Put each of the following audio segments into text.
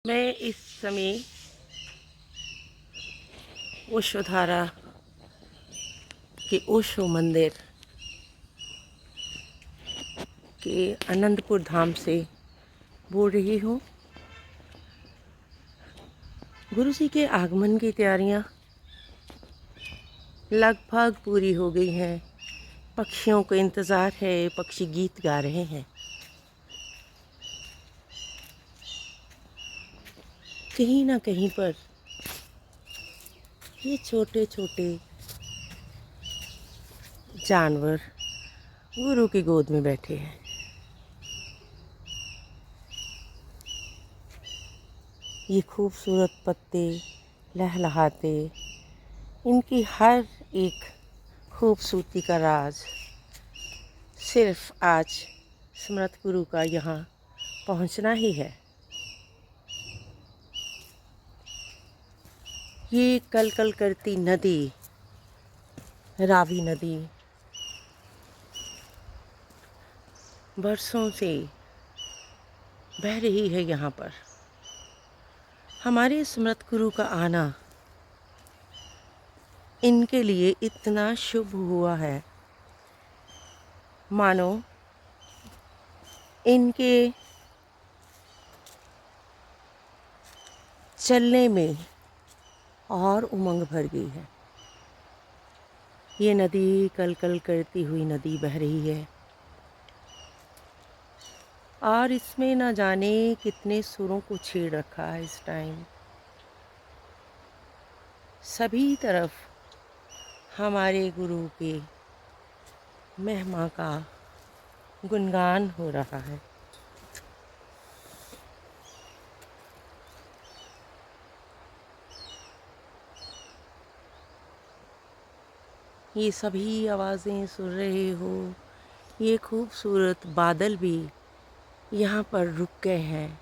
मैं इस समय ओशोधारा के ओशो मंदिर के आनंदपुर धाम से बोल रही हूँ। गुरु जी के आगमन की तैयारियाँ लगभग पूरी हो गई हैं। पक्षियों को इंतज़ार है, पक्षी गीत गा रहे हैं। कहीं ना कहीं पर ये छोटे छोटे जानवर गुरु की गोद में बैठे हैं। ये खूबसूरत पत्ते लहलहाते, इनकी हर एक खूबसूरती का राज सिर्फ आज स्मृत गुरु का यहाँ पहुँचना ही है। ये कल कल करती नदी, रावी नदी, बरसों से बह रही है यहाँ पर। हमारे स्मृत गुरु का आना इनके लिए इतना शुभ हुआ है, मानो इनके चलने में और उमंग भर गई है। ये नदी कल कल करती हुई नदी बह रही है और इसमें न जाने कितने सुरों को छेड़ रखा है। इस टाइम सभी तरफ हमारे गुरु के महिमा का गुणगान हो रहा है। ये सभी आवाज़ें सुन रहे हो। ये खूबसूरत बादल भी यहाँ पर रुक गए हैं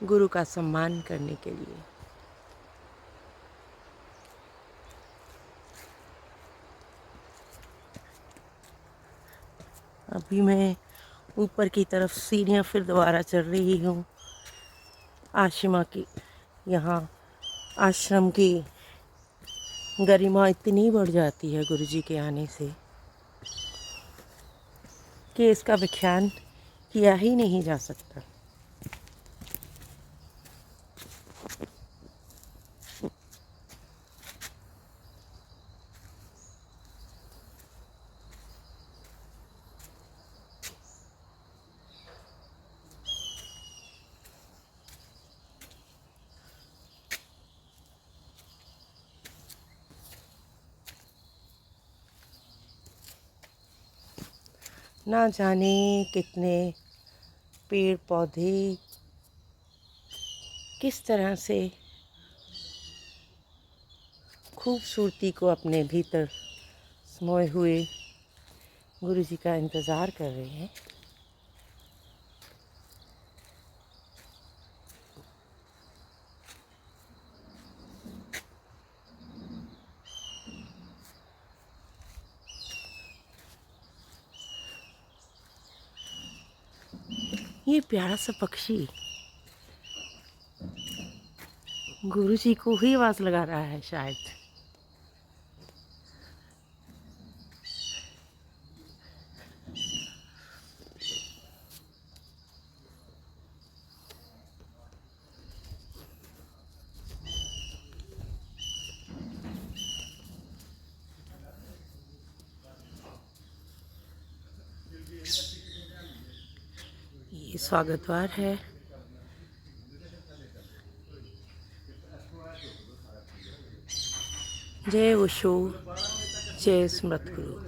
गुरु का सम्मान करने के लिए। अभी मैं ऊपर की तरफ सीढ़ियाँ फिर दोबारा चढ़ रही हूँ। आशिमा की यहाँ आश्रम की गरिमा इतनी बढ़ जाती है गुरु जी के आने से कि इसका व्याख्यान किया ही नहीं जा सकता। ना जाने कितने पेड़ पौधे किस तरह से खूबसूरती को अपने भीतर समोए हुए गुरु जी का इंतज़ार कर रहे हैं। ये प्यारा सा पक्षी गुरु जी को ही आवाज़ लगा रहा है शायद। ये स्वागत द्वार है। जय ओशो, जय स्मृत गुरु।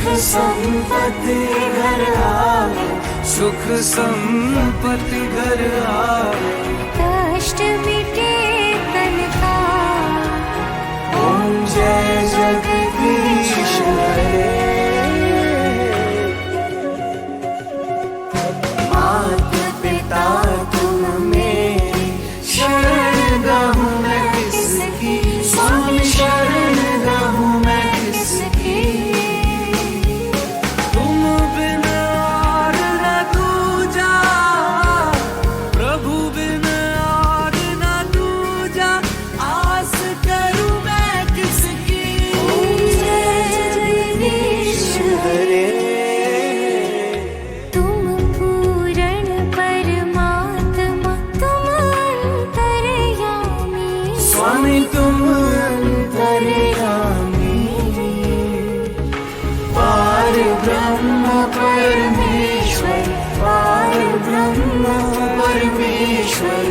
संपत्ति घर आए, सुख संपत्ति घर आए, कष्ट मिटे तन का। ओम जय जगदीश हरे। मात पिता तुम मेरी, शरण गहूँ मैं किसकी, स्वामी शरण गहूँ मैं किसकी। तुम बिन और न दूजा, प्रभु बिन और न दूजा, आस करूँ मैं किसकी। ओम जय जगदीश हरे। तुम पूर्ण परमात्मा, तुम अंतर्यामी। स्वामी तुम अंतर्यामी, पार ब्रह्म परमेश्वर, पार ब्रह्म परमेश्वर,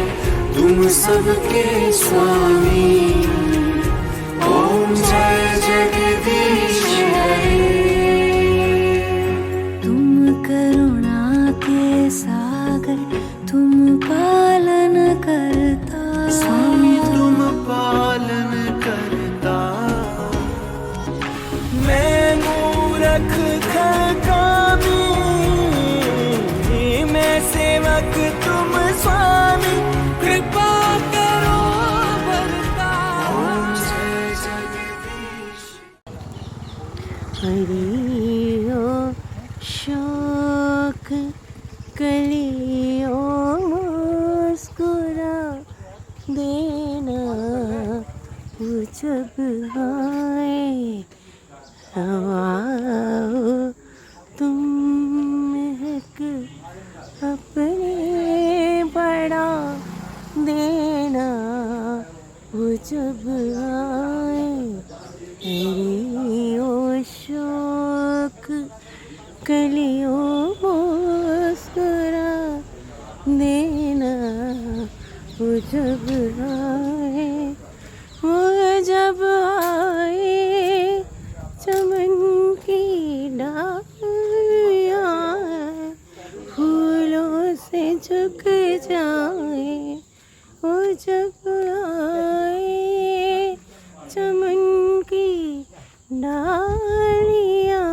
तुम सबके स्वामी। ओम जय जगदीश हरे। तुम करुणा के सागर, तुम पालन करता। स्वामी तुम पालन करता, मैं मूरख कामी, मैं सेवक तुम स्वामी, कृपा करो बरता। ओम जय जगदीश। हरियो शोक कलियो मुस्कुरा देना, वो जब आए हवाओ तुम महक अपने बड़ा देना, वो जब आए। हरियो शोक कलियो मुस्कुरा देना, वो जब आए, वो जब आए। चमन की डालियाँ फूलों से झुक जाए, वो जब आए। चमन की डालियाँ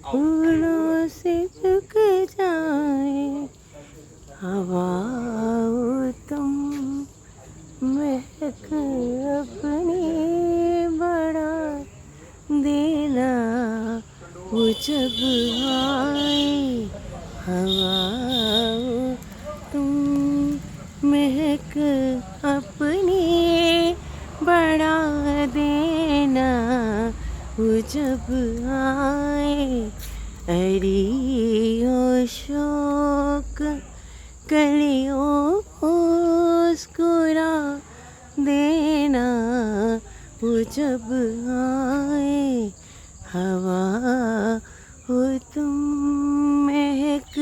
फूलों से झुक जाए, हवाओ तुम महक अपनी बड़ा देना, वो जब आए। हवाओ तुम महक अपनी बड़ा देना, वो जब आए। हरियो शोक कलियो मुस्कुरा देना, वो जब आए। हवा हो तुम महक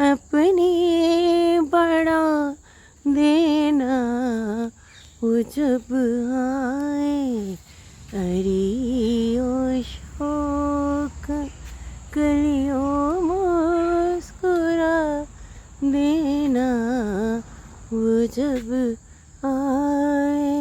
अपनी बड़ा देना, वो जब आए। हरियो शोक कलियो मुस्कुरा देना, वो जब आए।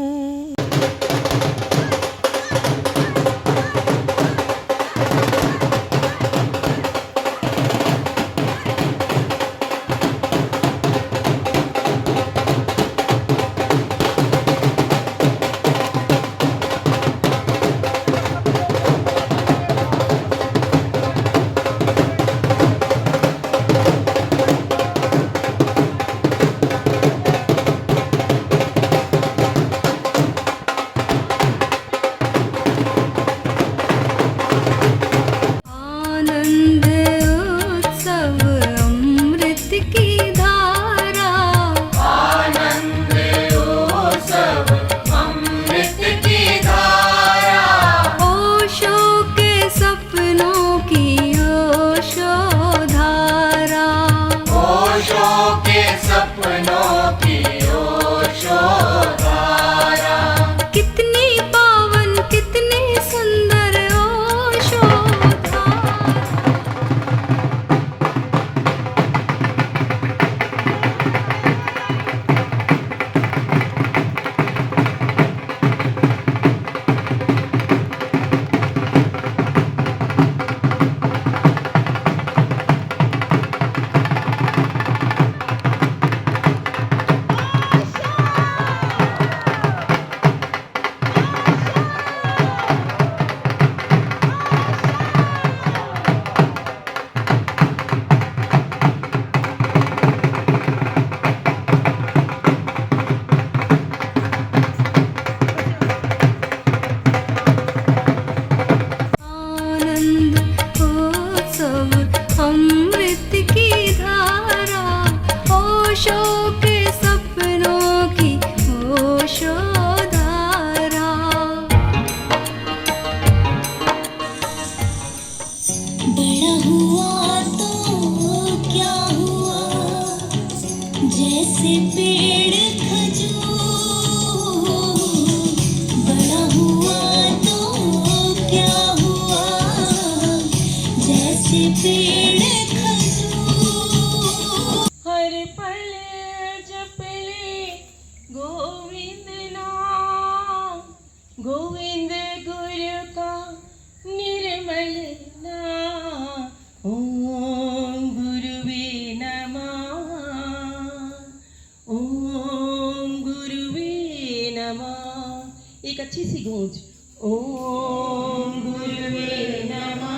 एक अच्छी सी गूंज। ओम गुरुवे नमः,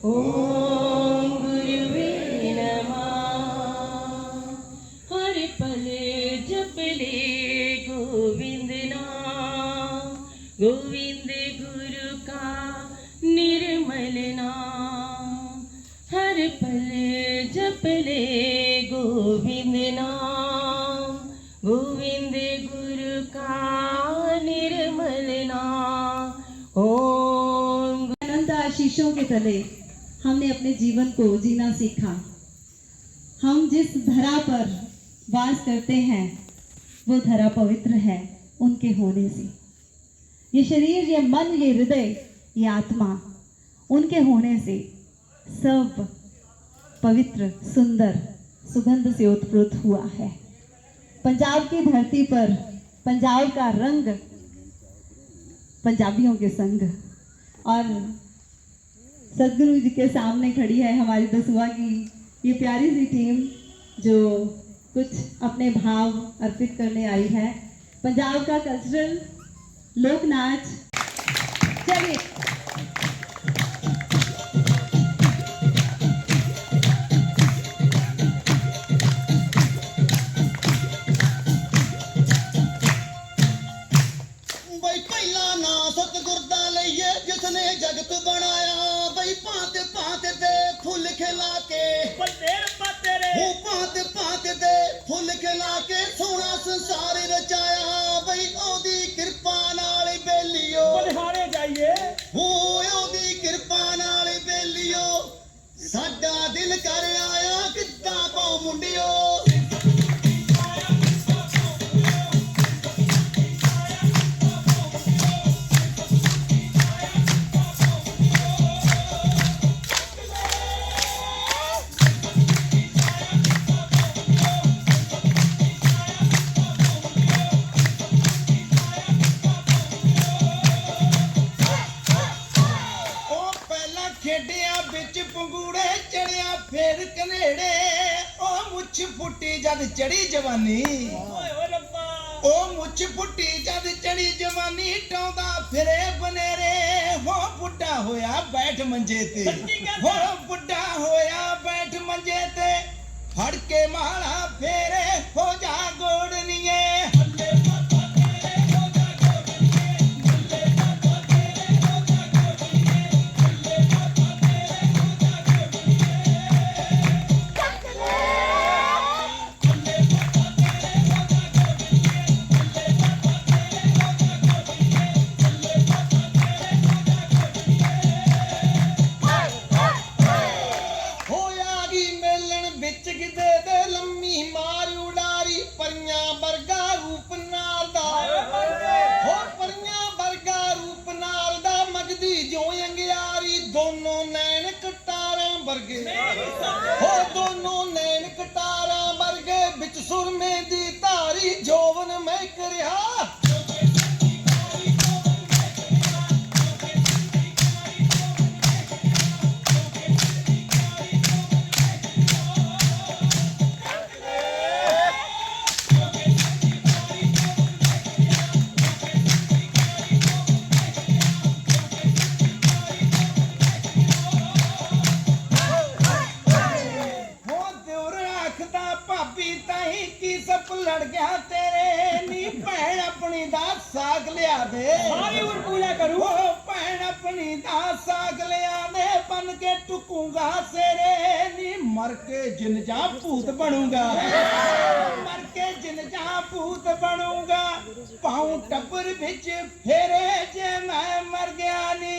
ओम गुरुवे नमः। हर पल जप ले गोविंद नाम, गोविंद गुरु का निर्मल नाम। हर पल जप ले गोविंद नाम, गोविंद गुरु का निर्मल नाम। ओम अनंत आशीषों के तले हमने अपने जीवन को जीना सीखा। हम जिस धरा पर वास करते हैं वो धरा पवित्र है उनके होने से। ये शरीर, ये मन, ये हृदय, ये आत्मा उनके होने से सब पवित्र, सुंदर, सुगंध से उत्प्रोत हुआ है। पंजाब की धरती पर पंजाब का रंग पंजाबियों के संग, और सदगुरु जी के सामने खड़ी है हमारी दसुआ की ये प्यारी सी टीम जो कुछ अपने भाव अर्पित करने आई है। पंजाब का कल्चरल लोक नाच, चलिए ਬਈ ਪਹਿਲਾ ਨਾਂ ਸਤਿਗੁਰ ਦਾ ਲਈਏ ਜਿਸਨੇ ਜਗਤ ਬਣਾਇਆ। ਬਈ ਭਾਂਤ ਭਾਂਤ ਦੇ ਫੁੱਲ ਖਿਲਾ ਕੇ ਉਹ ਭਾਂਤ ਭਾਂਤ ਦੇ ਫੁੱਲ ਖਿਲਾ ਕੇ ਸੋਹਣਾ ਸੰਸਾਰ ਰਚਾਇਆ। ਬਈ ਉਹਦੀ ਕਿਰਪਾ ਨਾਲ ਬੇਲੀਓ ਬਲਿਹਾਰੇ ਜਾਈਏ ਉਹਦੀ ਕਿਰਪਾ ਨਾਲ ਬੇਲੀਓ ਸਾਡਾ ਦਿਲ ਕਰ ਆਇਆ ਕਿੱਦਾਂ ਪਾਉ ਮੁੰਡਿਓ। ਖੇਡਿਆ ਵਿੱਚ ਪੰਗੂੜੇ ਚੜਿਆ ਫੇਰ ਕਨੇੜੇ। ਉਹ ਮੁੱਛ ਫੁੱਟੀ ਜਦ ਚੜੀ ਜਵਾਨੀ, ਉਹ ਮੁੱਛ ਫੁੱਟੀ ਜਦ ਚੜੀ ਜਵਾਨੀ ਟਾਉਂਦਾ ਫਿਰੇ ਬਨੇਰੇ। ਹੋ ਬੁੱਢਾ ਹੋਇਆ ਬੈਠ ਮੰਜੇ ਤੇ, ਹੋ ਬੁੱਢਾ ਹੋਇਆ ਬੈਠ ਮੰਜੇ ਤੇ ਫੜ ਕੇ ਮਾਲਾ ਫੇਰੇ ਹੋ ਜਾ ਗੋੜਨੀਏ। दोनों नैन कटारा वर्गे बिच सुरमे दी धारी जोवन मैं करिया। लड़ गया तेरे नी भैन अपनी दा साग लिया दे, सारी उर पूजा करूं। भैन अपनी दा साग लिया दे बन के टुकूंगा सेरे नी मर के जिन जा भूत बनूंगा, मर के जिन जा भूत बनूंगा। पाऊं टब्बर बिच फेरे जे मैं मर गया नी।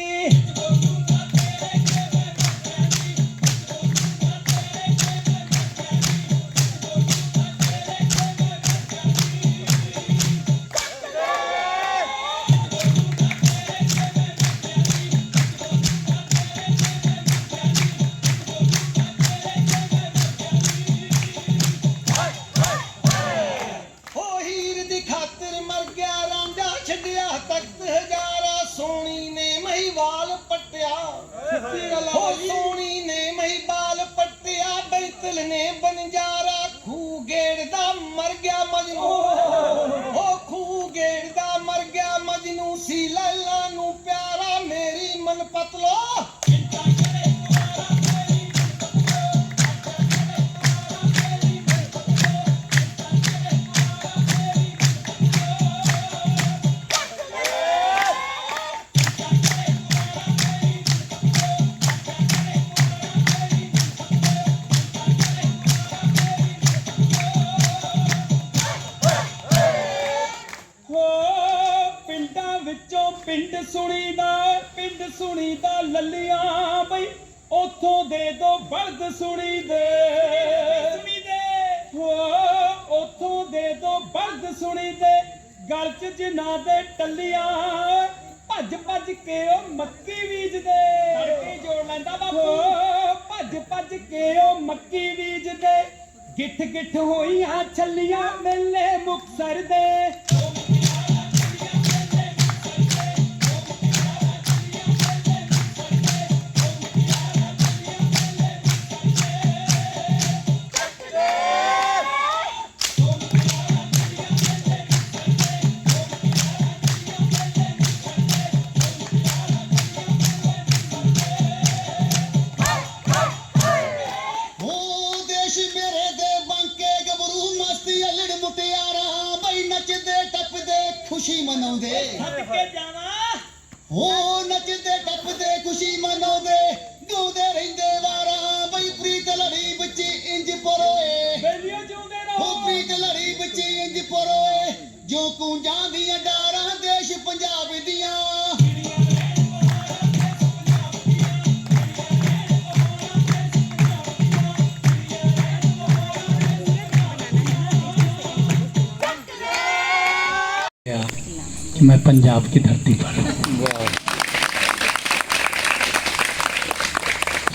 सोनी ने मही बाल पट्टिया बैतल ने बंजारा खू गेड़ दा मर गया मजनू। खू गेड़ ਪਿੰਡ ਸੁਣੀਦਾ ਲੱਲੀਆਂ ਬਈ ਉਥੋਂ ਦੇ ਦੋ ਬਲਦ ਸੁਣੀਦੇ ਹੋ ਉਥੋਂ ਦੇ ਦੋ ਬਲਦ ਸੁਣੀਦੇ ਗਲ ਚ ਜਿਨ੍ਹਾਂ ਦੇ ਟੱਲੀਆਂ ਭੱਜ ਭੱਜ ਕੇ ਉਹ ਮੱਕੀ ਬੀਜਦੇ ਤੜਕੇ ਜੋੜ ਲੈਂਦਾ ਬਾਪੂ ਭੱਜ ਭੱਜ ਕੇ ਉਹ ਮੱਕੀ ਬੀਜਦੇ ਗਿੱਠ ਗਿੱਠ ਹੋਈਆਂ ਛੱਲੀਆਂ ਮੇਲੇ ਮੁਕਤਸਰ ਦੇ खुशी मनाउंदे हट के जावा हो नचदे टपदे खुशी मनाउंदे गाउंदे रहिंदे वारा बई प्रीत लड़ी बच्ची इंज परोए बेलियो जोंदे रहो हो प्रीत लड़ी बच्ची इंज परोए जो कूंजां दियां डारां देश पंजाब दियां कि मैं पंजाब की धरती पर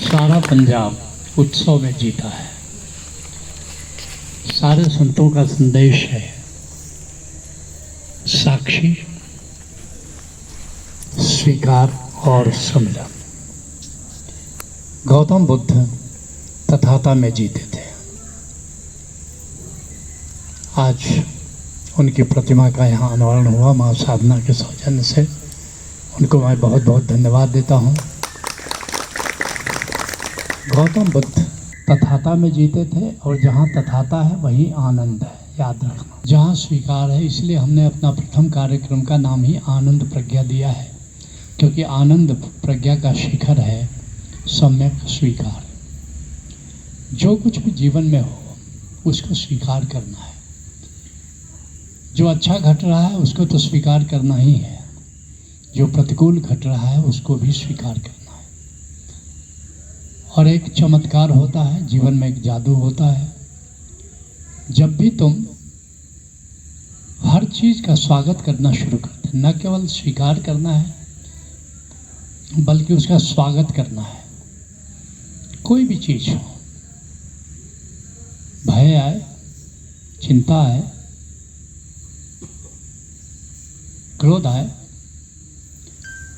सारा पंजाब उत्सव में जीता है। सारे संतों का संदेश है साक्षी, स्वीकार और संयम। गौतम बुद्ध तथाता में जीते थे। आज उनकी प्रतिमा का यहाँ अनावरण हुआ माँ साधना के सौजन्य से। उनको मैं बहुत बहुत धन्यवाद देता हूँ। गौतम बुद्ध तथाता में जीते थे और जहाँ तथाता है वहीं आनंद है, याद रखना। जहाँ स्वीकार है, इसलिए हमने अपना प्रथम कार्यक्रम का नाम ही आनंद प्रज्ञा दिया है, क्योंकि आनंद प्रज्ञा का शिखर है सम्यक स्वीकार। जो कुछ भी जीवन में हो उसको स्वीकार करना है। जो अच्छा घट रहा है उसको तो स्वीकार करना ही है, जो प्रतिकूल घट रहा है उसको भी स्वीकार करना है। और एक चमत्कार होता है जीवन में, एक जादू होता है। जब भी तुम हर चीज़ का स्वागत करना शुरू करते, न केवल स्वीकार करना है बल्कि उसका स्वागत करना है। कोई भी चीज़ हो, भय आए, चिंता आए, क्रोध आए,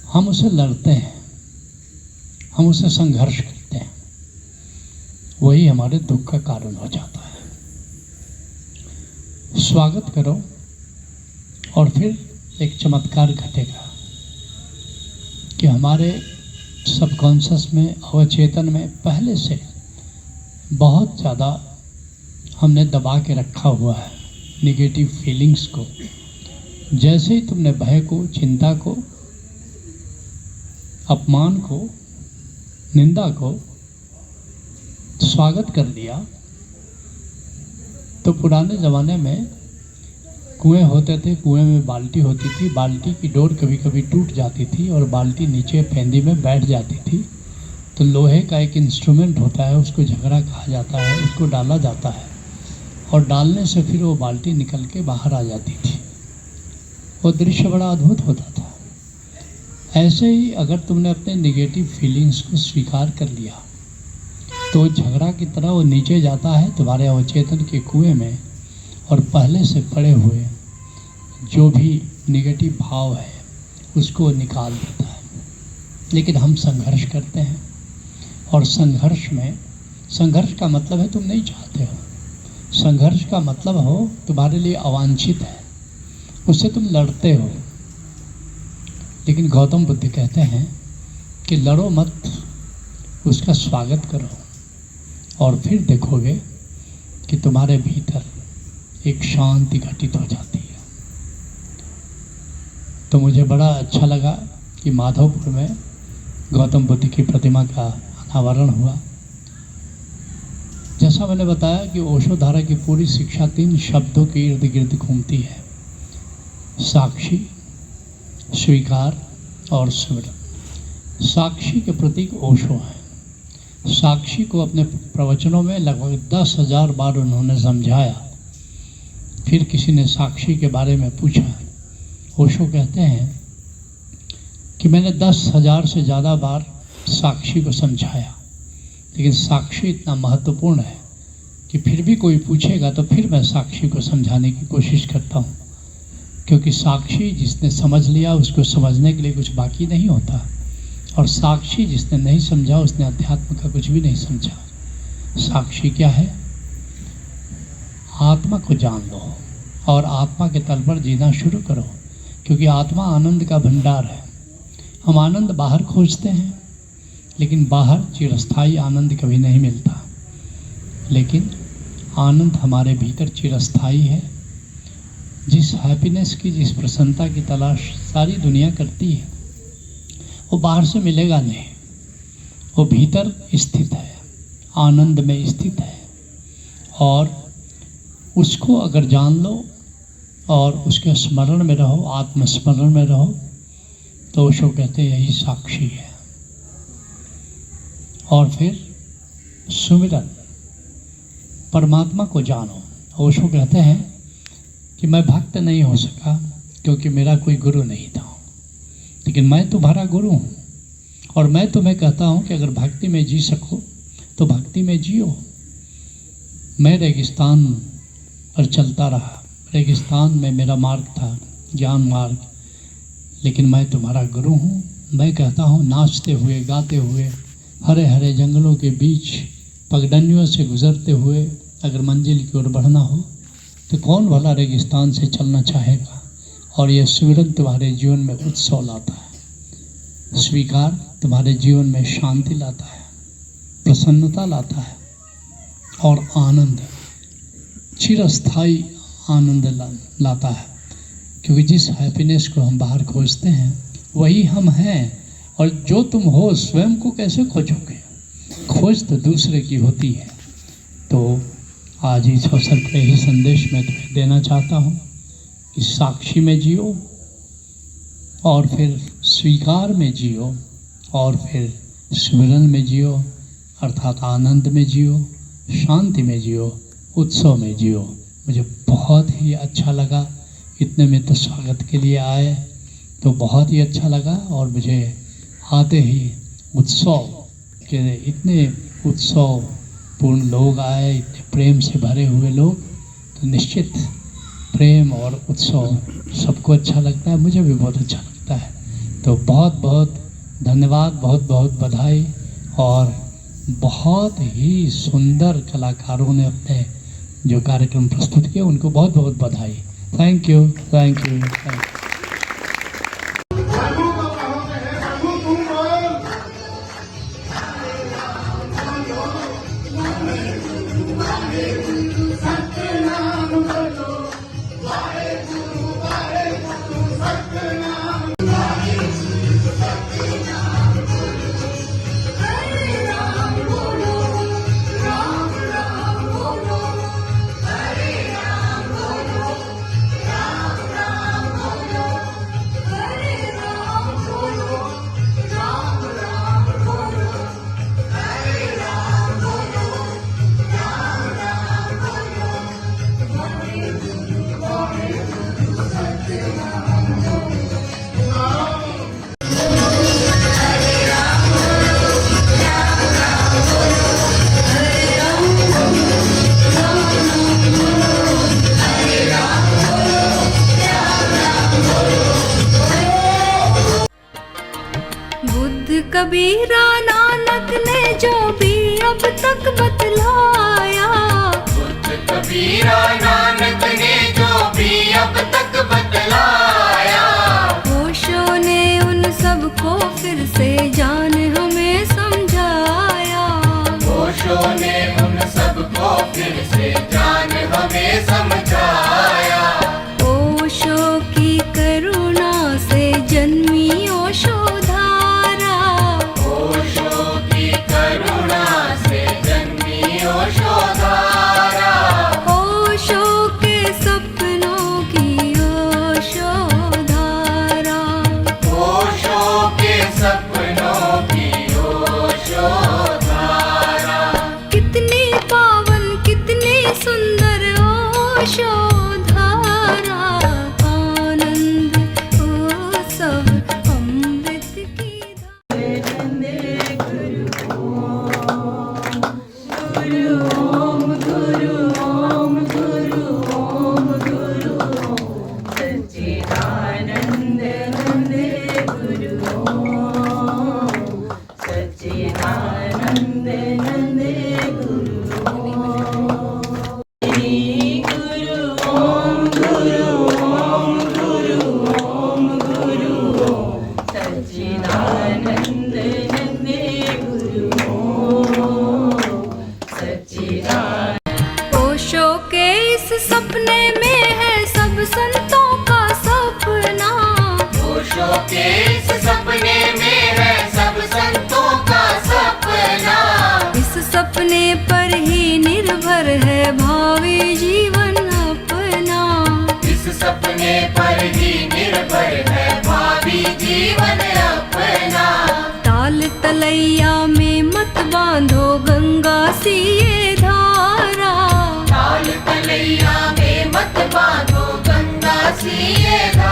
हम उसे लड़ते हैं, हम उसे संघर्ष करते हैं, वही हमारे दुख का कारण हो जाता है। स्वागत करो और फिर एक चमत्कार घटेगा कि हमारे सबकॉन्शियस में, अवचेतन में पहले से बहुत ज़्यादा हमने दबा के रखा हुआ है निगेटिव फीलिंग्स को। जैसे ही तुमने भय को, चिंता को, अपमान को, निंदा को स्वागत कर दिया, तो पुराने ज़माने में कुएं होते थे, कुएं में बाल्टी होती थी, बाल्टी की डोर कभी कभी टूट जाती थी और बाल्टी नीचे फेंदी में बैठ जाती थी। तो लोहे का एक इंस्ट्रूमेंट होता है, उसको झगड़ा कहा जाता है, उसको डाला जाता है और डालने से फिर वो बाल्टी निकल के बाहर आ जाती थी। वो दृश्य बड़ा अद्भुत होता था। ऐसे ही अगर तुमने अपने नेगेटिव फीलिंग्स को स्वीकार कर लिया तो झगड़ा की तरह वो नीचे जाता है तुम्हारे अवचेतन के कुएं में, और पहले से पड़े हुए जो भी नेगेटिव भाव है उसको निकाल देता है। लेकिन हम संघर्ष करते हैं, और संघर्ष का मतलब है तुम नहीं चाहते हो। संघर्ष का मतलब हो तुम्हारे लिए अवांछित है, उससे तुम लड़ते हो। लेकिन गौतम बुद्ध कहते हैं कि लड़ो मत, उसका स्वागत करो, और फिर देखोगे कि तुम्हारे भीतर एक शांति घटित हो जाती है। तो मुझे बड़ा अच्छा लगा कि माधवपुर में गौतम बुद्ध की प्रतिमा का अनावरण हुआ। जैसा मैंने बताया कि ओशो धारा की पूरी शिक्षा 3 शब्दों के इर्द गिर्द घूमती है: साक्षी, स्वीकार और सुमिरन। साक्षी के प्रतीक ओशो हैं। साक्षी को अपने प्रवचनों में लगभग 10,000 बार उन्होंने समझाया। फिर किसी ने साक्षी के बारे में पूछा। ओशो कहते हैं कि मैंने 10,000 से ज़्यादा बार साक्षी को समझाया, लेकिन साक्षी इतना महत्वपूर्ण है कि फिर भी कोई पूछेगा तो फिर मैं साक्षी को समझाने की कोशिश करता हूँ, क्योंकि साक्षी जिसने समझ लिया उसको समझने के लिए कुछ बाकी नहीं होता, और साक्षी जिसने नहीं समझा उसने अध्यात्म का कुछ भी नहीं समझा। साक्षी क्या है? आत्मा को जान लो और आत्मा के तल पर जीना शुरू करो, क्योंकि आत्मा आनंद का भंडार है। हम आनंद बाहर खोजते हैं, लेकिन बाहर चिरस्थायी आनंद कभी नहीं मिलता, लेकिन आनंद हमारे भीतर चिरस्थायी है। जिस हैप्पीनेस की, जिस प्रसन्नता की तलाश सारी दुनिया करती है, वो बाहर से मिलेगा नहीं, वो भीतर स्थित है, आनंद में स्थित है। और उसको अगर जान लो और उसके स्मरण में रहो, आत्मस्मरण में रहो, तो ओशो कहते हैं यही साक्षी है। और फिर सुमिरन, परमात्मा को जानो। ओशो कहते हैं कि मैं भक्त नहीं हो सका क्योंकि मेरा कोई गुरु नहीं था, लेकिन मैं तुम्हारा गुरु हूँ, और मैं तुम्हें कहता हूँ कि अगर भक्ति में जी सको तो भक्ति में जियो। मैं रेगिस्तान पर चलता रहा, रेगिस्तान में मेरा मार्ग था, ज्ञान मार्ग, लेकिन मैं तुम्हारा गुरु हूँ। मैं कहता हूँ नाचते हुए, गाते हुए, हरे हरे जंगलों के बीच पगडंडियों से गुजरते हुए अगर मंजिल की ओर बढ़ना हो तो कौन भला रेगिस्तान से चलना चाहेगा। और यह सुमिरन तुम्हारे जीवन में उत्सव लाता है, स्वीकार तुम्हारे जीवन में शांति लाता है, प्रसन्नता लाता है, और आनंद, चिरस्थायी आनंद लाता है। क्योंकि जिस हैप्पीनेस को हम बाहर खोजते हैं वही हम हैं, और जो तुम हो स्वयं को कैसे खोजोगे? खोज तो दूसरे की होती है। तो आज इस अवसर पर यही संदेश मैं तुम्हें देना चाहता हूँ कि साक्षी में जियो, और फिर स्वीकार में जियो, और फिर स्मरण में जियो, अर्थात आनंद में जियो, शांति में जियो, उत्सव में जियो। मुझे बहुत ही अच्छा लगा, इतने में तो स्वागत के लिए आए तो बहुत ही अच्छा लगा, और मुझे आते ही उत्सव के इतने उत्सव पूर्ण लोग आए, इतने प्रेम से भरे हुए लोग, तो निश्चित प्रेम और उत्सव सबको अच्छा लगता है, मुझे भी बहुत अच्छा लगता है। तो बहुत बहुत धन्यवाद, बहुत बहुत बधाई, और बहुत ही सुंदर कलाकारों ने अपने जो कार्यक्रम प्रस्तुत किए उनको बहुत बहुत बधाई। Thank you, thank you, thank you. Kabira Nanak ने जो भी अब तक बतलाया, बुद्ध कबीरा नानक ने जो भी अब तक बतलाया, ओशो ने उन सबको फिर से जान हमें समझाया, ओशो ने उन सबको फिर से जान हमें समझाया। ओशो की करुणा से जन्मी ओशो धारा, ओशो की करुणा से जन्मी ओशो धारा, ओशो के सपनों की ओशो भावी जीवन अपना। इस सपने पर ही निर्भर है भावी जीवन अपना। ताल तलैया में मत बांधो गंगा सी ये धारा। ताल तलैया में मत बांधो गंगा सी ये धारा।